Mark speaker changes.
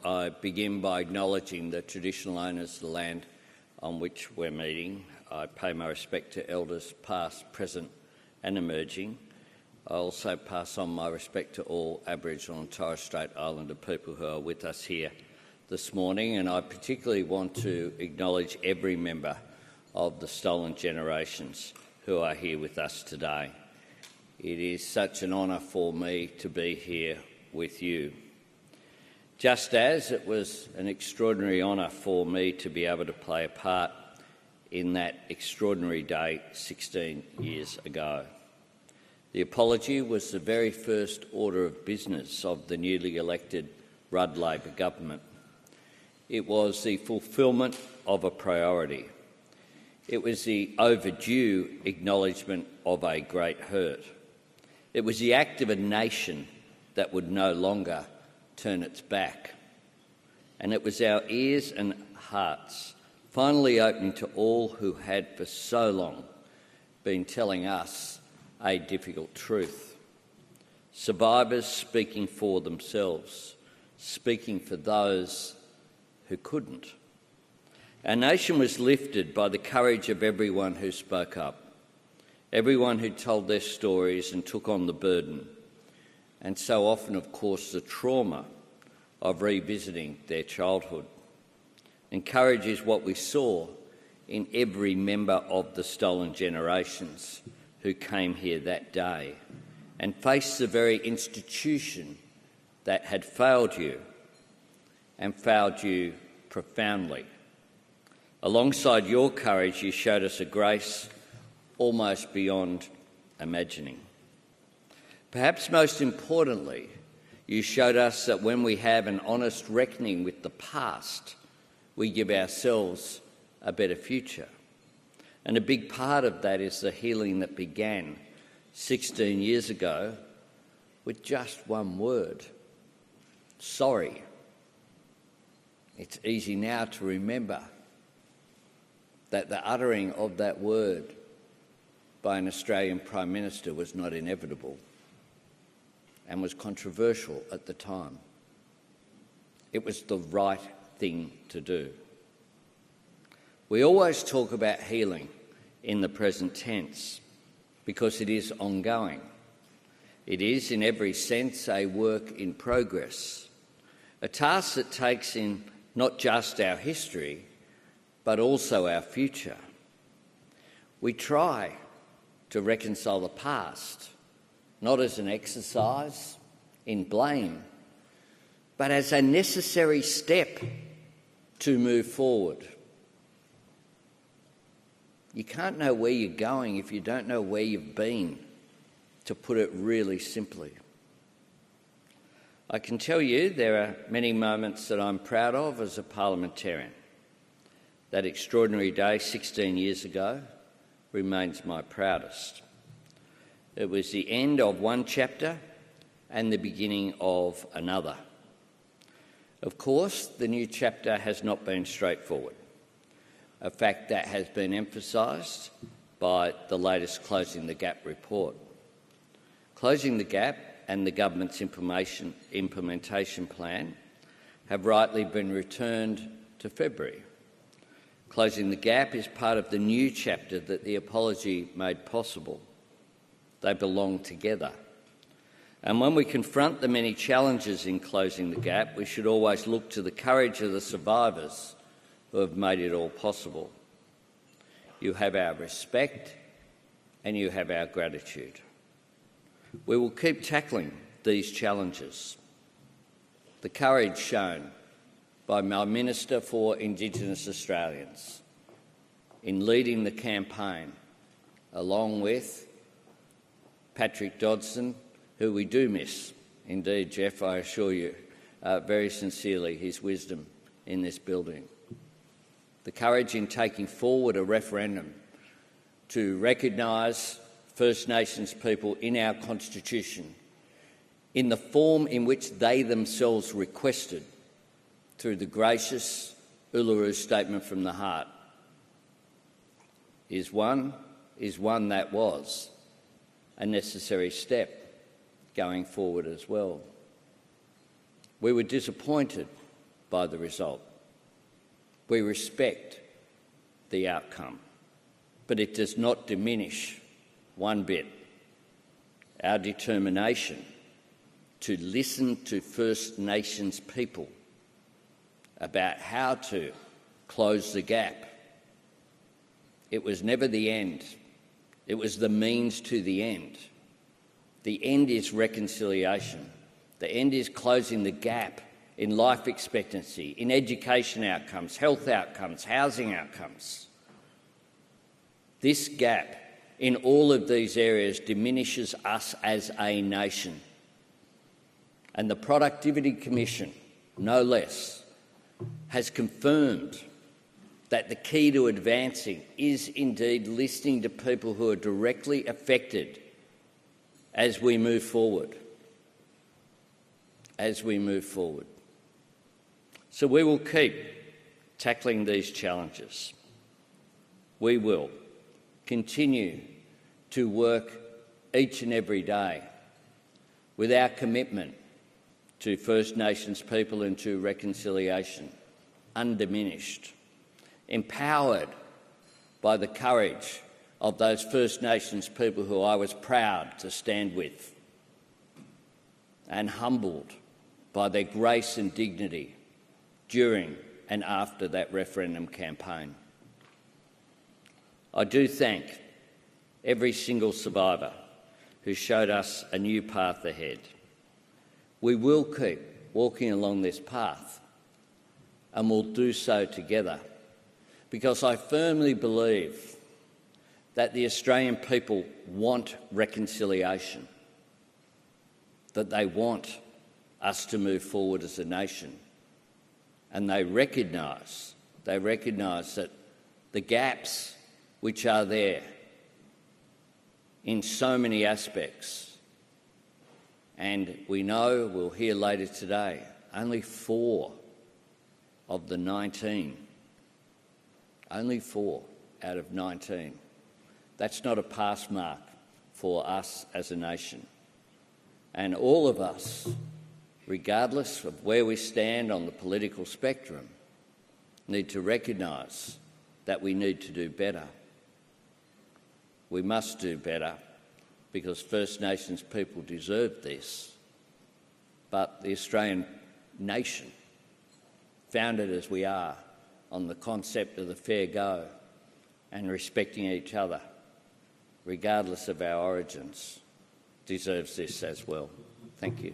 Speaker 1: I begin by acknowledging the traditional owners of the land on which we're meeting. I pay my respect to elders past, present and emerging. I also pass on my respect to all Aboriginal and Torres Strait Islander people who are with us here this morning, and I particularly want to acknowledge every member of the Stolen Generations who are here with us today. It is such an honour for me to be here with you. Just as it was an extraordinary honour for me to be able to play a part in that extraordinary day 16 years ago. The apology was the very first order of business of the newly elected Rudd Labor government. It was the fulfilment of a priority. It was the overdue acknowledgement of a great hurt. It was the act of a nation that would no longer turn its back. And it was our ears and hearts finally opening to all who had for so long been telling us a difficult truth. Survivors speaking for themselves, speaking for those who couldn't. Our nation was lifted by the courage of everyone who spoke up, everyone who told their stories and took on the burden, and so often, of course, the trauma of revisiting their childhood. And courage is what we saw in every member of the Stolen Generations who came here that day and faced the very institution that had failed you and failed you profoundly. Alongside your courage, you showed us a grace almost beyond imagining. Perhaps most importantly, you showed us that when we have an honest reckoning with the past, we give ourselves a better future. And a big part of that is the healing that began 16 years ago with just one word: sorry. It's easy now to remember that the uttering of that word by an Australian Prime Minister was not inevitable and was controversial at the time. It was the right thing to do. We always talk about healing in the present tense because it is ongoing. It is, in every sense, a work in progress, a task that takes in not just our history, but also our future. We try to reconcile the past, not as an exercise in blame, but as a necessary step to move forward. You can't know where you're going if you don't know where you've been, to put it really simply. I can tell you there are many moments that I'm proud of as a parliamentarian. That extraordinary day 16 years ago remains my proudest. It was the end of one chapter and the beginning of another. Of course, the new chapter has not been straightforward, a fact that has been emphasised by the latest Closing the Gap report. Closing the Gap and the government's implementation plan have rightly been returned to February. Closing the Gap is part of the new chapter that the apology made possible. They belong together. And when we confront the many challenges in Closing the Gap, we should always look to the courage of the survivors who have made it all possible. You have our respect and you have our gratitude. We will keep tackling these challenges. The courage shown by my Minister for Indigenous Australians in leading the campaign, along with Patrick Dodson, who we do miss. Indeed, Jeff, I assure you very sincerely his wisdom in this building. The courage in taking forward a referendum to recognise First Nations people in our Constitution in the form in which they themselves requested through the gracious Uluru Statement from the Heart is one that was a necessary step going forward as well. We were disappointed by the result. We respect the outcome, but it does not diminish one bit our determination to listen to First Nations people about how to close the gap. It was never the end. It was the means to the end. The end is reconciliation. The end is closing the gap in life expectancy, in education outcomes, health outcomes, housing outcomes. This gap in all of these areas diminishes us as a nation. And the Productivity Commission, no less, has confirmed that the key to advancing is indeed listening to people who are directly affected as we move forward. So we will keep tackling these challenges. We will continue to work each and every day with our commitment to First Nations people and to reconciliation, undiminished, empowered by the courage of those First Nations people who I was proud to stand with, and humbled by their grace and dignity during and after that referendum campaign. I do thank every single survivor who showed us a new path ahead. We will keep walking along this path, and we'll do so together, because I firmly believe that the Australian people want reconciliation, that they want us to move forward as a nation, and they recognise that the gaps which are there in so many aspects, and we know, we'll hear later today, only 4 of the 19, only 4 out of 19. That's not a pass mark for us as a nation. And all of us, regardless of where we stand on the political spectrum, need to recognise that we need to do better. We must do better, because First Nations people deserve this. But the Australian nation, founded as we are on the concept of the fair go and respecting each other, regardless of our origins, deserves this as well. Thank you.